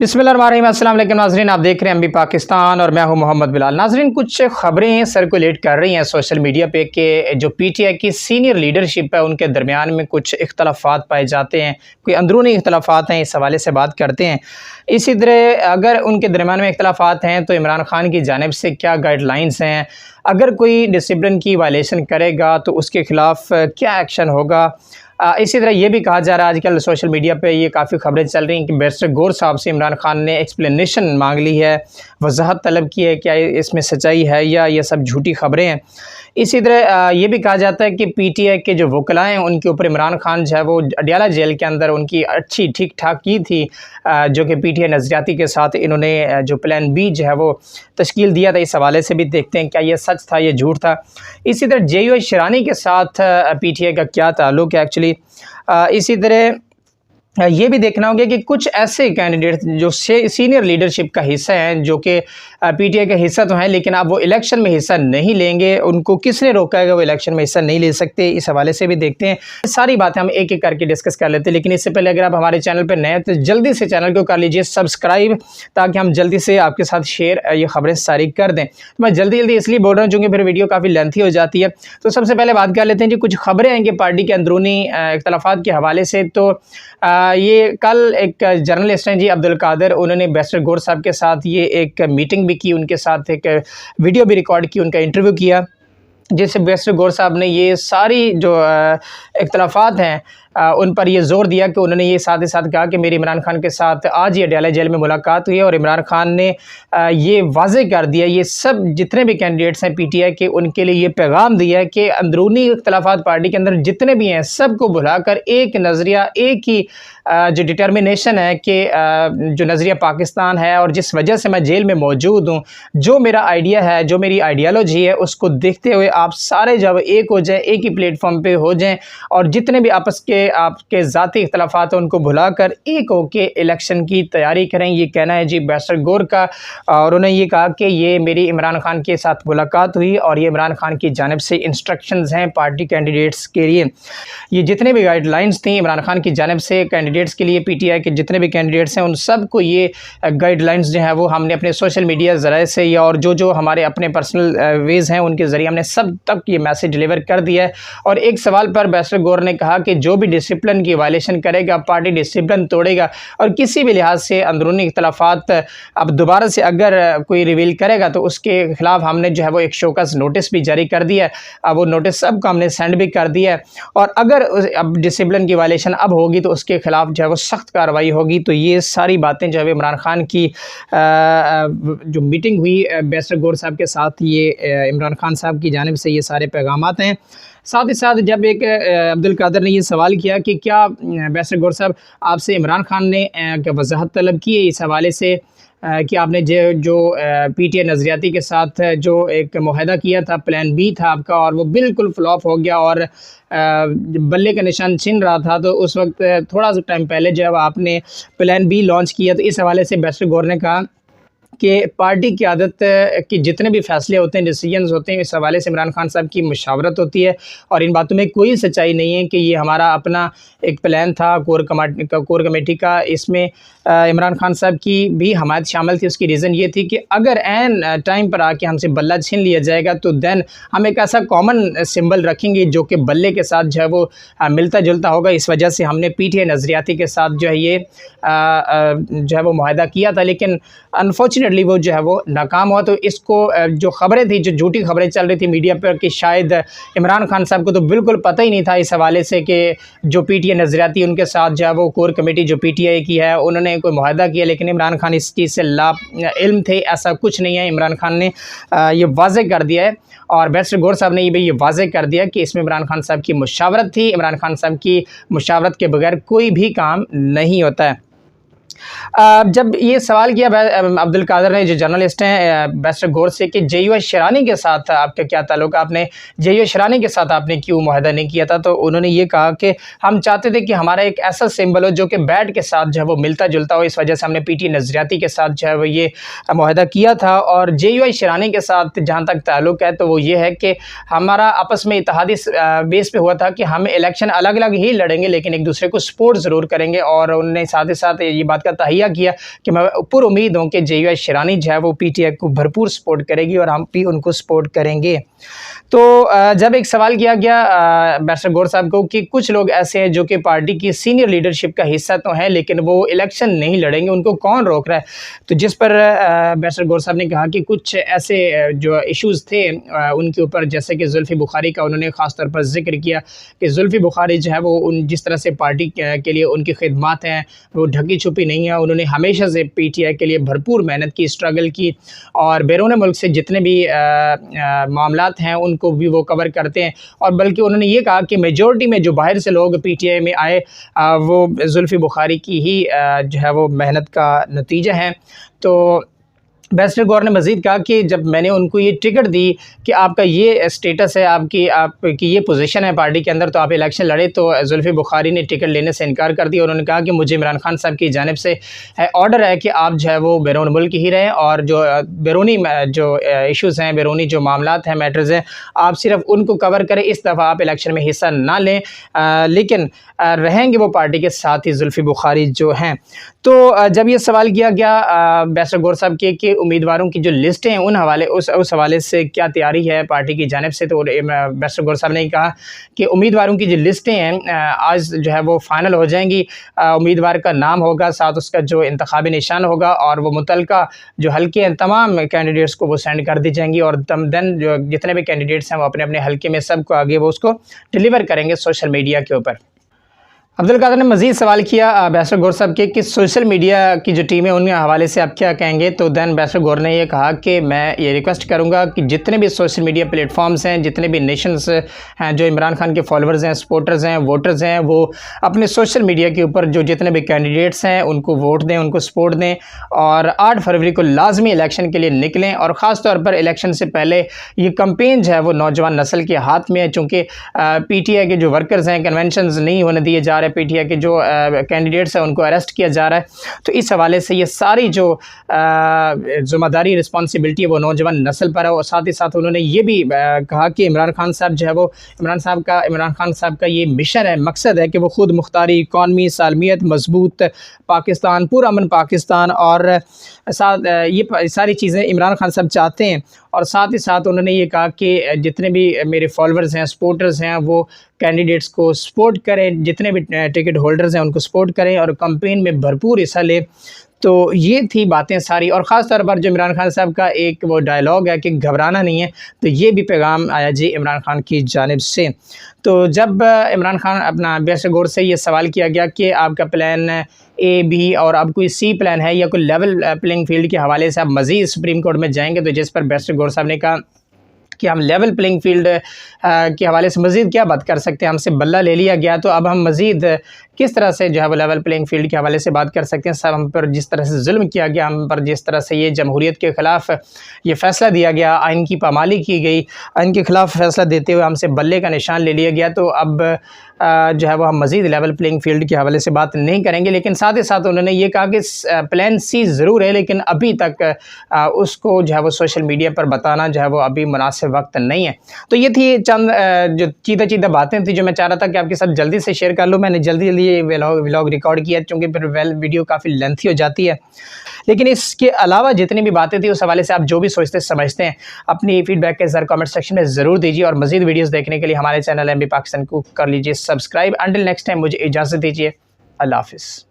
बिस्मिल्लाहिर्रहमानिर्रहीम। अस्सलाम वालेकुम नाज़रीन, आप देख रहे हैं एमबी पाकिस्तान और मैं हूं मोहम्मद बिलाल। नाज़रीन, कुछ ख़बरें सर्कुलेट कर रही हैं सोशल मीडिया पे कि जो पीटीआई की सीनियर लीडरशिप है उनके दरमियान में कुछ इख्तलाफात पाए जाते हैं, कोई अंदरूनी इख्तलाफात हैं। इस हवाले से बात करते हैं। इसी तरह अगर उनके दरमियान में इख्तलाफात हैं तो इमरान खान की जानिब से क्या गाइडलाइंस हैं, अगर कोई डिसिप्लिन की वायलेशन करेगा तो उसके ख़िलाफ़ क्या एक्शन होगा। इसी तरह ये भी कहा जा रहा है, आजकल सोशल मीडिया पे ये काफ़ी खबरें चल रही हैं कि बैरिस्टर गौर साहब से इमरान खान ने एक्सप्लेनेशन मांग ली है, वजाहत तलब की है, क्या इसमें सच्चाई है या ये सब झूठी खबरें हैं। इसी तरह ये भी कहा जाता है कि पीटीआई के जो वकला हैं उनके ऊपर इमरान खान जो है वो अडयाला जेल के अंदर उनकी अच्छी ठीक ठाक की थी, जो कि पीटीआई नज़रियाती के साथ इन्होंने जो प्लान बी जो है वो तश्कील दिया था। इस हवाले से भी देखते हैं क्या ये सच था, ये झूठ था। इसी तरह जेयूएस शरानी के साथ पीटीआई का क्या ताल्लुक़ है एक्चुअली। इसी तरह ये भी देखना होगा कि कुछ ऐसे कैंडिडेट जो सीनियर लीडरशिप का हिस्सा हैं, जो कि पीटीआई का हिस्सा तो हैं लेकिन अब वो इलेक्शन में हिस्सा नहीं लेंगे, उनको किसने रोका है कि वो इलेक्शन में हिस्सा नहीं ले सकते। इस हवाले से भी देखते हैं। सारी बातें हम एक एक करके डिस्कस कर लेते हैं, लेकिन इससे पहले अगर आप हमारे चैनल पर नए हैं तो जल्दी से चैनल को कर लीजिए सब्सक्राइब, ताकि हम जल्दी से आपके साथ शेयर ये खबरें सारी कर दें। तो मैं जल्दी इसलिए बोल रहा हूँ क्योंकि फिर वीडियो काफ़ी लेंथी हो जाती है। तो सबसे पहले बात कर लेते हैं जी, कुछ खबरें हैं कि पार्टी के अंदरूनी इख्तलाफात के हवाले से। तो ये कल एक जर्नलिस्ट हैं जी अब्दुल कादिर, उन्होंने बैरिस्टर गौर साहब के साथ ये एक मीटिंग भी की, उनके साथ एक वीडियो भी रिकॉर्ड की, उनका इंटरव्यू किया, जिससे बैरिस्टर गौर साहब ने ये सारी जो इख्तलाफात हैं उन पर ये ज़ोर दिया कि उन्होंने ये साथ ही साथ कहा कि मेरी इमरान खान के साथ आज ही अडयाला जेल में मुलाकात हुई है और इमरान खान ने ये वाज़े कर दिया, ये सब जितने भी कैंडिडेट्स हैं पीटीआई के उनके लिए ये पैगाम दिया है कि अंदरूनी इख्तलाफात पार्टी के अंदर जितने भी हैं सबको भुलाकर एक नज़रिया, एक ही जो डिटर्मिनेशन है कि जो नज़रिया पाकिस्तान है और जिस वजह से मैं जेल में मौजूद हूँ, जो मेरा आइडिया है, जो मेरी आइडियालॉजी है, उसको देखते हुए आप सारे जब एक हो जाएं, एक ही प्लेटफॉर्म पे हो जाएं और जितने भी आपस के आपके ज़ाती इख्तलाफात हैं उनको भुलाकर एक होके इलेक्शन की तैयारी करें। ये कहना है जी बैरिस्टर गौर का। और उन्होंने ये कहा कि ये मेरी इमरान खान के साथ मुलाकात हुई और ये इमरान खान की जानिब से इंस्ट्रक्शंस हैं पार्टी कैंडिडेट्स के लिए। ये जितने भी गाइडलाइंस थी इमरान खान की जानिब से कैंडिडेट्स के लिए, पीटीआई के जितने भी कैंडिडेट्स हैं उन सब को ये गाइडलाइंस जो है वो हमने अपने सोशल मीडिया ज़राए से या और जो हमारे अपने पर्सनल वेज़ हैं उनके ज़रिए हमने सब तक ये मैसेज डिलीवर कर दिया है। और एक सवाल पर बैरिस्टर गौर ने कहा कि जो भी डिसिप्लिन की वायलेशन करेगा, पार्टी डिसिप्लिन तोड़ेगा और किसी भी लिहाज से अंदरूनी इख्तलाफात अब दोबारा से अगर कोई रिवील करेगा तो उसके ख़िलाफ़ हमने जो है वो एक शोकस नोटिस भी जारी कर दिया है। अब वो नोटिस सबको हमने सेंड भी कर दिया है और अगर अब डिसिप्लिन की वायलेशन अब होगी तो उसके ख़िलाफ़ जो है वो सख्त कार्रवाई होगी। तो ये सारी बातें जो है इमरान खान की जो मीटिंग हुई बैरिस्टर गौर साहब के साथ, ये इमरान खान साहब की जानिब से ये सारे पैगामात हैं। साथ ही साथ जब एक अब्दुल कादिर ने ये सवाल किया कि क्या बैरिस्टर गौर साहब आपसे इमरान खान ने क्या वजाहत तलब की है इस हवाले से कि आपने जो पीटीआई नज़रियाती के साथ जो एक मुआहदा किया था, प्लान बी था आपका और वो बिल्कुल फ्लॉप हो गया और बल्ले का निशान छिन रहा था, तो उस वक्त थोड़ा सा टाइम पहले जब आपने प्लान बी लॉन्च किया तो इस हवाले से बैरिस्टर गौर ने कहा कि पार्टी की आदत कि जितने भी फ़ैसले होते हैं, डिसीजंस होते हैं, इस हवाले से इमरान खान साहब की मुशावरत होती है और इन बातों में कोई सच्चाई नहीं है कि ये हमारा अपना एक प्लान था कोर कमेटी का। इसमें इमरान खान साहब की भी हमायत शामिल थी। उसकी रीज़न ये थी कि अगर एन टाइम पर आके हमसे बल्ला छीन लिया जाएगा तो देन हम एक ऐसा कॉमन सिंबल रखेंगे जो कि बल्ले के साथ जो है वो मिलता जुलता होगा। इस वजह से हमने पीटीआई नज़रियाती के साथ जो है ये जो है वो मुआहदा किया था, लेकिन अनफॉर्चुनेटली वो जो है वो नाकाम हुआ। तो इसको जो खबरें थी, जो झूठी खबरें चल रही थी मीडिया पर कि शायद इमरान खान साहब को तो बिल्कुल पता ही नहीं था इस हवाले से कि जो पीटीआई नज़रियाती उनके साथ जो है वो कोर कमेटी जो पीटीआई की है उन्होंने कोई मुआहदा किया, लेकिन इमरान खान इस चीज़ से ला इल्म थे, ऐसा कुछ नहीं है। इमरान खान ने ये वाज़े कर दिया है और बैरिस्टर गौर साहब ने ये वाज़े कर दिया कि इसमें इमरान खान साहब की मुशावरत थी। इमरान खान साहब की मुशावरत के बगैर कोई भी काम नहीं होता है। जब ये सवाल किया अब्दुल कादिर ने, जो जर्नलिस्ट हैं, बैरिस्टर गौर से कि जेयूएस शरानी के साथ आपका क्या ताल्लुक, आपने जेयूएस शरानी के साथ आपने क्यों मुआहदा नहीं किया था, तो उन्होंने ये कहा कि हम चाहते थे कि हमारा एक ऐसा सिंबल हो जो कि बैट के साथ जो है वो मिलता जुलता हो, इस वजह से हमने पीटीआई नज़रियाती के साथ जो है वो ये मुआहदा किया था। और जेयूएस शरानी के साथ जहाँ तक ताल्लुक है तो वो ये है कि हमारा आपस में इत्तेहादी बेस पे हुआ था कि हम इलेक्शन अलग अलग ही लड़ेंगे लेकिन एक दूसरे को सपोर्ट ज़रूर करेंगे। और उन्होंने साथ ही साथ ये बात का का तहिया किया कि मैं पुर उम्मीद हूँ कि JUI शिरानी जो है वो PTI को भरपूर सपोर्ट करेगी और हम भी उनको सपोर्ट करेंगे। तो जब एक सवाल किया गया बैरिस्टर गौर साहब को कि कुछ लोग ऐसे हैं जो कि पार्टी की सीनियर लीडरशिप का हिस्सा तो हैं लेकिन वो इलेक्शन नहीं लड़ेंगे, उनको कौन रोक रहा है? तो जिस पर बैरिस्टर गौर साहब ने कहा कि कुछ ऐसे जो इश्यूज़ थे उनके ऊपर, जैसे कि जुल्फ़ी बुखारी का उन्होंने ख़ास तौर पर ज़िक्र किया कि जुल्फ़ी बुखारी जो है वो उन जिस तरह से पार्टी के लिए उनकी खिदमत हैं वो ढकी छुपी नहीं है। उन्होंने हमेशा से PTI के लिए भरपूर मेहनत की, स्ट्रगल की और बैरून मुल्क से जितने भी मामलात हैं उनको भी वो कवर करते हैं। और बल्कि उन्होंने ये कहा कि मेजॉरिटी में जो बाहर से लोग PTI में आए वो जुल्फ़ी बुखारी की ही जो है वो मेहनत का नतीजा है। तो बैरिस्टर गौर ने मज़ीद कहा कि जब मैंने उनको ये टिकट दी कि आपका ये स्टेटस है, आपकी ये पोजीशन है पार्टी के अंदर, तो आप इलेक्शन लड़े, तो जुल्फ़ी बुखारी ने टिकट लेने से इनकार कर दिया। उन्होंने कहा कि मुझे इमरान खान साहब की जानिब से ऑर्डर है कि आप जो है वो बैरून मुल्क ही रहें और जो बैरूनी जो इशूज़ हैं, बैरूनी जो मामलात हैं, मैटर्स हैं, आप सिर्फ उनको कवर करें। इस दफ़ा आप इलेक्शन में हिस्सा ना लें, लेकिन रहेंगे वो पार्टी के साथ ही जुल्फ़ी बुखारी जो हैं। तो जब ये सवाल किया गया बैरिस्टर गौर साहब के कि उम्मीदवारों की जो लिस्टें हैं उस हवाले से क्या तैयारी है पार्टी की जानिब से, तो बैरिस्टर गौर साहब ने कहा कि उम्मीदवारों की जो लिस्टें हैं आज जो है वो फ़ाइनल हो जाएंगी। उम्मीदवार का नाम होगा, साथ उसका जो इंतखाबी निशान होगा और वो मुतलका जो हल्के हैं तमाम कैंडिडेट्स को वो सेंड कर दी जाएंगी और देन जो जितने भी कैंडिडेट्स हैं वो अपने अपने हल्के में सबको आगे वो उसको डिलीवर करेंगे सोशल मीडिया के ऊपर। अब्दुल कादर ने मज़ीद सवाल किया बैरिस्टर गौर साहब के कि सोशल मीडिया की जो टीम है उनके हवाले से आप क्या कहेंगे? तो दैन बैरिस्टर गौर ने ये कहा कि मैं ये रिक्वेस्ट करूँगा कि जितने भी सोशल मीडिया प्लेटफॉर्म्स हैं, जितने भी नेशंस हैं जो इमरान खान के फॉलोअर्स हैं, सपोर्टर्स हैं, वोटर्स हैं, वो अपने सोशल मीडिया के ऊपर जो जितने भी कैंडिडेट्स हैं उनको वोट दें, उनको सपोर्ट दें और 8 फरवरी को लाजमी इलेक्शन के लिए निकलें। और ख़ास तौर पर इलेक्शन से पहले ये कैंपेन जो है वो नौजवान नस्ल के हाथ में है, चूँकि PTI के जो वर्कर्स हैं कन्वेंशन नहीं होने दिए जा रहे, PTI के जो कैंडिडेट्स हैं उनको अरेस्ट किया जा रहा है। तो इस हवाले से ये सारी जो ज़िम्मेदारी रिस्पॉन्सिबिलिटी है वो नौजवान नस्ल पर है। और साथ ही साथ उन्होंने ये भी कहा कि इमरान खान साहब जो है वो इमरान खान साहब का ये मिशन है, मकसद है कि वो खुद मुख्तारी, इकॉनमी, सालमियत, मजबूत पाकिस्तान, पुरअमन पाकिस्तान और साथ ये सारी चीज़ें इमरान खान साहब चाहते हैं। और साथ ही साथ उन्होंने ये कहा कि जितने भी मेरे फॉलोअर्स हैं, सपोर्टर्स हैं, वो कैंडिडेट्स को सपोर्ट करें, जितने भी टिकट होल्डर्स हैं उनको सपोर्ट करें और कैंपेन में भरपूर हिस्सा लें। तो ये थी बातें सारी। और ख़ास तौर पर जो इमरान खान साहब का एक वो डायलॉग है कि घबराना नहीं है, तो ये भी पैगाम आया जी इमरान खान की जानिब से। तो जब इमरान खान अपना बैरिस्टर गौर से ये सवाल किया गया कि आपका प्लान A, B और अब कोई C प्लान है या कोई लेवल प्लेइंग फील्ड के हवाले से आप मज़ीद सुप्रीम कोर्ट में जाएंगे, तो जिस पर बैरिस्टर गौर साहब ने कहा कि हम लेवल प्लेइंग फील्ड के हवाले से मज़ीद क्या बात कर सकते हैं, हमसे बल्ला ले लिया गया, तो अब हम मज़ीद किस तरह से जो है वो लेवल प्लेइंग फील्ड के हवाले से बात कर सकते हैं। सब हम पर जिस तरह से जुल्म किया गया, हम पर जिस तरह से ये जमहूरियत के ख़िलाफ़ ये फ़ैसला दिया गया, आइन की पामाली की गई, आइन के ख़िलाफ़ फ़ैसला देते हुए हमसे बल्ले का निशान ले लिया गया, तो अब जो है वो हम मज़ीद लेवल प्लेइंग फील्ड के हवाले से बात नहीं करेंगे। लेकिन साथ ही साथ उन्होंने ये कहा कि प्लान C ज़रूर है, लेकिन अभी तक उसको जो है वो सोशल मीडिया पर बताना जो है वो अभी मुनासिब वक्त नहीं है। तो ये थी चंद जो चीदा बातें थी जो मैं चाह रहा था कि आपके साथ जल्दी से शेयर कर लूँ। मैंने जल्दी ये व्लॉग रिकॉर्ड किया चूँकि फिर वीडियो काफ़ी लेंथी हो जाती है। लेकिन इसके अलावा जितनी भी बातें थी उस हवाले से आप जो भी सोचते समझते हैं अपनी फीडबैक के ज़र कमेंट सेक्शन में ज़रूर दीजिए और मज़ीद वीडियोस देखने के लिए हमारे चैनल MB पाकिस्तान को कर लीजिए सब्सक्राइब। अंटिल नेक्स्ट टाइम मुझे इजाज़त दीजिए। अल्लाह हाफ़िज़।